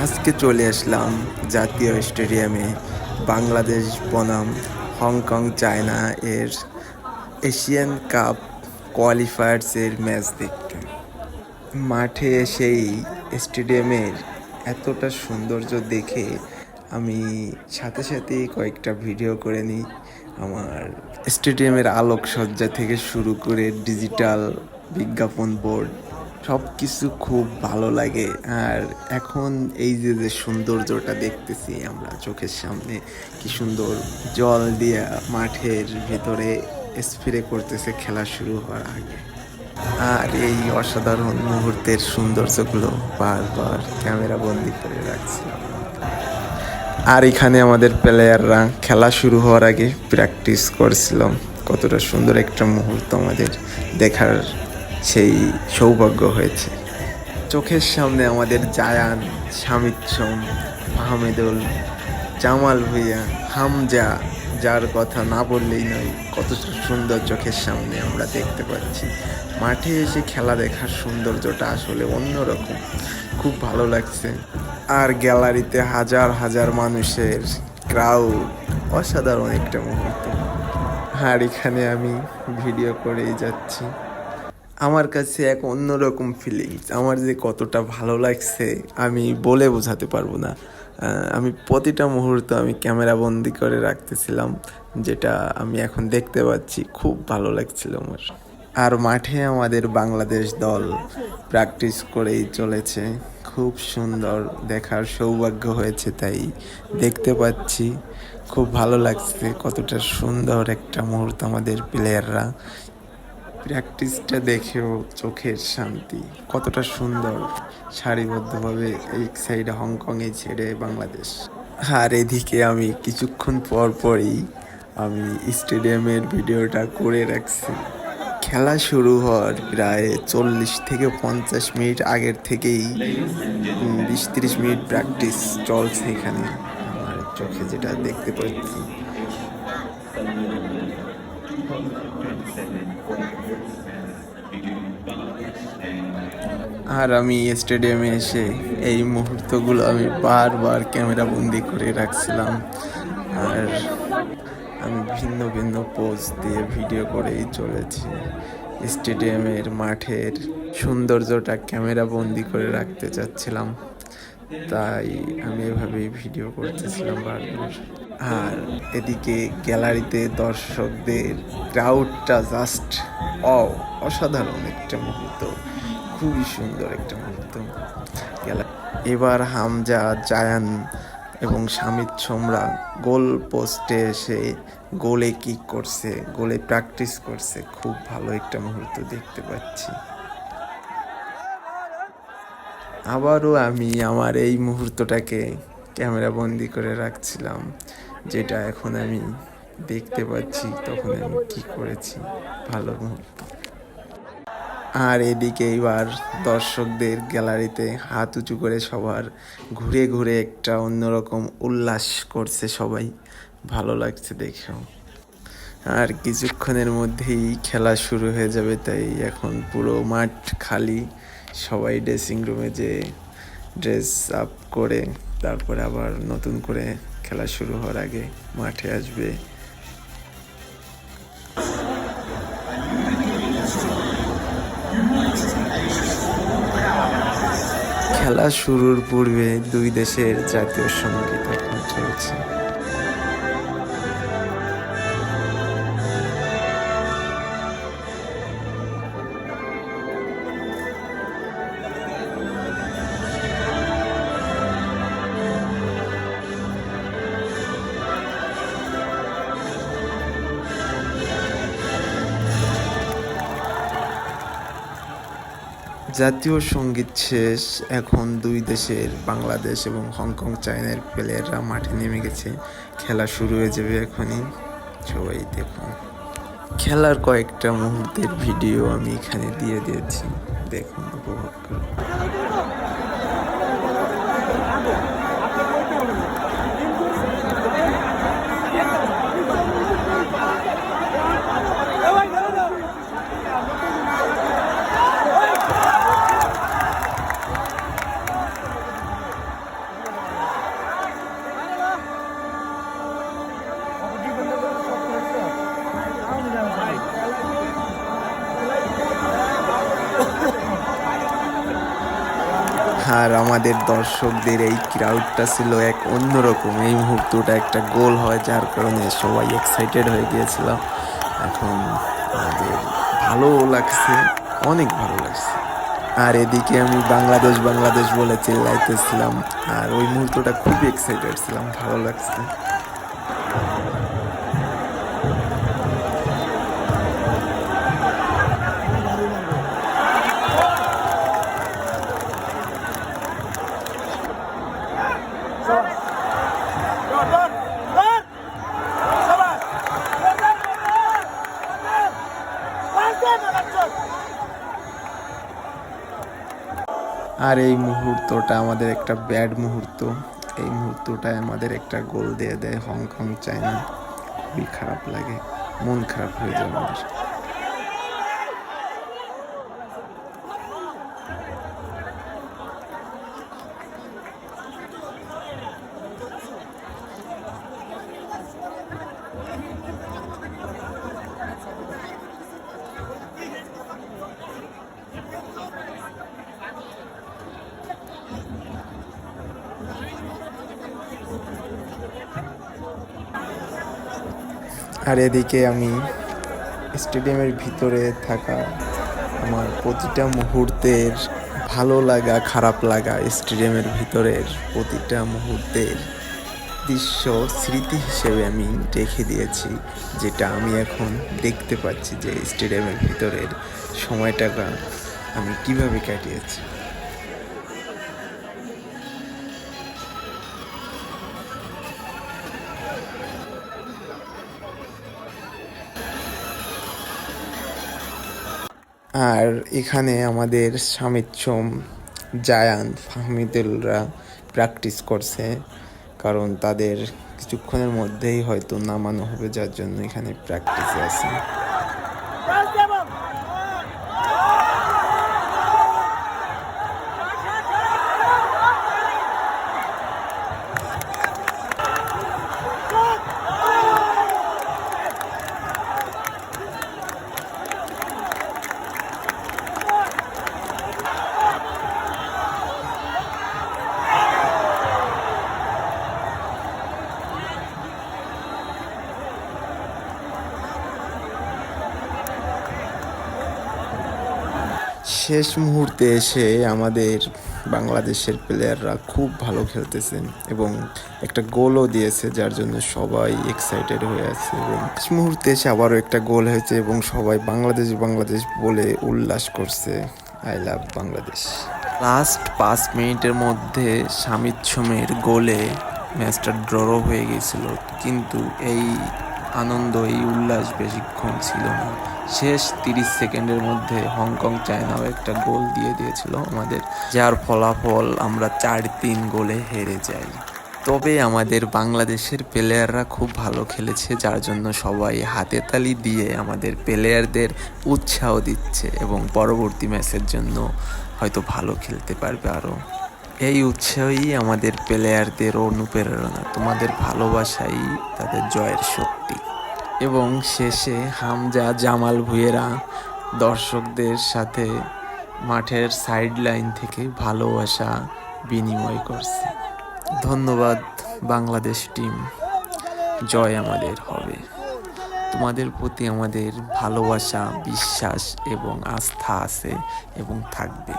আজকে চলে আসলাম জাতীয় স্টেডিয়ামে বাংলাদেশ বনাম হংকং চায়না এর এশিয়ান কাপ কোয়ালিফায়ার্সের ম্যাচ দেখতে। মাঠে এসেই স্টেডিয়ামের এতটা সৌন্দর্য দেখে আমি সাথে সাথেই কয়েকটা ভিডিও করে নিই। আমার স্টেডিয়ামের আলোকসজ্জা থেকে শুরু করে ডিজিটাল বিজ্ঞাপন বোর্ড সব কিছু খুব ভালো লাগে। আর এখন এই যে সৌন্দর্যটা দেখতেছি আমরা চোখের সামনে, কি সুন্দর জল দিয়ে মাঠের ভেতরে স্প্রে করতেছে খেলা শুরু হওয়ার আগে। আর এই অসাধারণ মুহূর্তের সৌন্দর্যগুলো বারবার ক্যামেরা বন্দি করে রাখছিলাম। আর এখানে আমাদের প্লেয়াররা খেলা শুরু হওয়ার আগে প্র্যাকটিস করছিলাম। কতটা সুন্দর একটা মুহূর্ত আমাদের দেখার সেই সৌভাগ্য হয়েছে। চোখের সামনে আমাদের জায়ান, শামিদ সোম, আহমেদুল, জামাল ভুঁইয়া, হামজা, যার কথা না বললেই নয়, কতটা সুন্দর চোখের সামনে আমরা দেখতে পাচ্ছি। মাঠে এসে খেলা দেখার সৌন্দর্যটা আসলে অন্যরকম, খুব ভালো লাগছে। আর গ্যালারিতে হাজার হাজার মানুষের ক্রাউড, অসাধারণ একটা মুহূর্ত। আর এখানে আমি ভিডিও করেই যাচ্ছি। আমার কাছে এক অন্যরকম ফিলিংস, আমার যে কতটা ভালো লাগছে আমি বলে বোঝাতে পারবো না। আমি প্রতিটা মুহূর্ত আমি ক্যামেরা বন্দি করে রাখতেছিলাম, যেটা আমি এখন দেখতে পাচ্ছি। খুব ভালো লাগছিল আমার। আর মাঠে আমাদের বাংলাদেশ দল প্র্যাকটিস করেই চলেছে। খুব সুন্দর দেখার সৌভাগ্য হয়েছে, তাই দেখতে পাচ্ছি। খুব ভালো লাগছে, কতটা সুন্দর একটা মুহূর্ত। আমাদের প্লেয়াররা প্র্যাকটিসটা দেখেও চোখের শান্তি, কতটা সুন্দর সারিবদ্ধভাবে এই সাইডে হংকং, এই ছেড়ে বাংলাদেশ। আর এদিকে আমি কিছুক্ষণ পর পরই আমি স্টেডিয়ামের ভিডিওটা করে রাখছি। খেলা শুরু হওয়ার প্রায় 40 থেকে 50 মিনিট আগের থেকেই 20-30 মিনিট প্র্যাকটিস চলছে এখানে। আমার চোখে যেটা দেখতে পাচ্ছি, আর আমি স্টেডিয়ামে এসে এই মুহূর্তগুলো আমি বারবার ক্যামেরা বন্দি করে রাখছিলাম। আর আমি ভিন্ন ভিন্ন পোজ দিয়ে ভিডিও করেই চলেছি। স্টেডিয়ামের মাঠের সৌন্দর্যটা ক্যামেরা বন্দি করে রাখতে চাচ্ছিলাম, তাই আমি এভাবেই ভিডিও করতেছিলাম বারবার। আর এদিকে গ্যালারিতে দর্শকদের ক্রাউডটা জাস্ট অসাধারণ একটা মুহূর্ত, খুবই সুন্দর একটা মুহূর্ত। এবার হামজা, জায়ান এবং শামিদ সোমরা গোল পোস্টে এসে গোলে কিক করছে, গোলে প্র্যাকটিস করছে। খুব ভালো একটা মুহূর্ত দেখতে পাচ্ছি। আবারও আমি আমার এই মুহূর্তটাকে ক্যামেরা বন্দি করে রাখছিলাম, যেটা এখন আমি দেখতে পাচ্ছি তখন আমি কি করেছি। ভালো মুহূর্ত। আর এদিকে এবার দর্শকদের গ্যালারিতে হাত উঁচু করে সবার ঘুরে ঘুরে একটা অন্যরকম উল্লাস করছে সবাই, ভালো লাগছে দেখেও। আর কিছুক্ষণের মধ্যেই খেলা শুরু হয়ে যাবে, তাই এখন পুরো মাঠ খালি। সবাই ড্রেসিং রুমে যে ড্রেস আপ করে তারপরে আবার নতুন করে খেলা শুরু হওয়ার আগে মাঠে আসবে। খেলা শুরুর পূর্বে দুই দেশের জাতীয় সঙ্গীত এখন চলছে। জাতীয় সঙ্গীত শেষ, এখন দুই দেশের বাংলাদেশ এবং হংকং চায়নার প্লেয়াররা মাঠে নেমে গেছে। খেলা শুরু হয়ে যাবে এখনই, সবাই দেখুন। খেলার কয়েকটা মুহূর্তের ভিডিও আমি এখানে দিয়ে দিয়েছি, দেখুন, উপভোগ করুন। আমাদের দর্শকদের এই ক্রাউডটা ছিল এক অন্যরকম। এই মুহূর্তটা একটা গোল হয়, যার কারণে সবাই এক্সাইটেড হয়ে গিয়েছিল। এখন আমাদের ভালো লাগছে, অনেক ভালো লাগছে। আর এদিকে আমি বাংলাদেশ বাংলাদেশ বলে চিল্লাইতেছিলাম, আর ওই মুহূর্তটা খুবই এক্সাইটেড ছিলাম, ভালো লাগছে। আর এই মুহূর্তটা আমাদের একটা ব্যাড মুহূর্ত। এই মুহূর্তটায় আমাদের একটা গোল দিয়ে দেয় হংকং চায়না, খুবই খারাপ লাগে, মন খারাপ হয়ে যায় আমাদের। আর এদিকে আমি স্টেডিয়ামের ভিতরে থাকা আমার প্রতিটা মুহূর্তের ভালো লাগা খারাপ লাগা, স্টেডিয়ামের ভিতরের প্রতিটা মুহূর্তের দৃশ্য স্মৃতি হিসেবে আমি রেখে দিয়েছি, যেটা আমি এখন দেখতে পাচ্ছি যে স্টেডিয়ামের ভিতরের সময়টাকা আমি কিভাবে কাটিয়েছি। আর এখানে আমাদের শামিদ সোম, জায়ান, ফাহমিদুলরা প্র্যাকটিস করছে, কারণ তাদের কিছুক্ষণের মধ্যেই হয়তো নামানো হবে, যার জন্য এখানে প্র্যাকটিসে আছে। শেষ মুহূর্তে এসে আমাদের বাংলাদেশের প্লেয়াররা খুব ভালো খেলতেছেন এবং একটা গোলও দিয়েছে, যার জন্য সবাই এক্সাইটেড হয়ে আছে। এবং শেষ মুহূর্তে এসে আবারও একটা গোল হয়েছে এবং সবাই বাংলাদেশ বাংলাদেশ বলে উল্লাস করছে, আই লাভ বাংলাদেশ। লাস্ট 5 মিনিটের মধ্যে শামিদ সোমের গোলে ম্যাচটা ড্র হয়ে গিয়েছিল, কিন্তু এই আনন্দ, এই উল্লাস বেশিক্ষণ ছিল না। শেষ 30 সেকেন্ডের মধ্যে হংকং চায়নাও একটা গোল দিয়ে দিয়েছিল আমাদের, যার ফলাফল আমরা 4-3 গোলে হেরে যাই। তবে আমাদের বাংলাদেশের প্লেয়াররা খুব ভালো খেলেছে, যার জন্য সবাই হাতে তালি দিয়ে আমাদের প্লেয়ারদের উৎসাহ দিচ্ছে এবং পরবর্তী ম্যাচের জন্য হয়তো ভালো খেলতে পারবে আরও। এই উৎসাহই আমাদের প্লেয়ারদের অনুপ্রেরণা, তোমাদের ভালোবাসাই তাদের জয়ের শক্তি। এবং শেষে হামজা, জামাল ভুঁইয়েরা দর্শকদের সাথে মাঠের সাইড লাইন থেকে ভালোবাসা বিনিময় করছে। ধন্যবাদ বাংলাদেশ টিম, জয় আমাদের হবে। তোমাদের প্রতি আমাদের ভালোবাসা, বিশ্বাস এবং আস্থা আছে এবং থাকবে।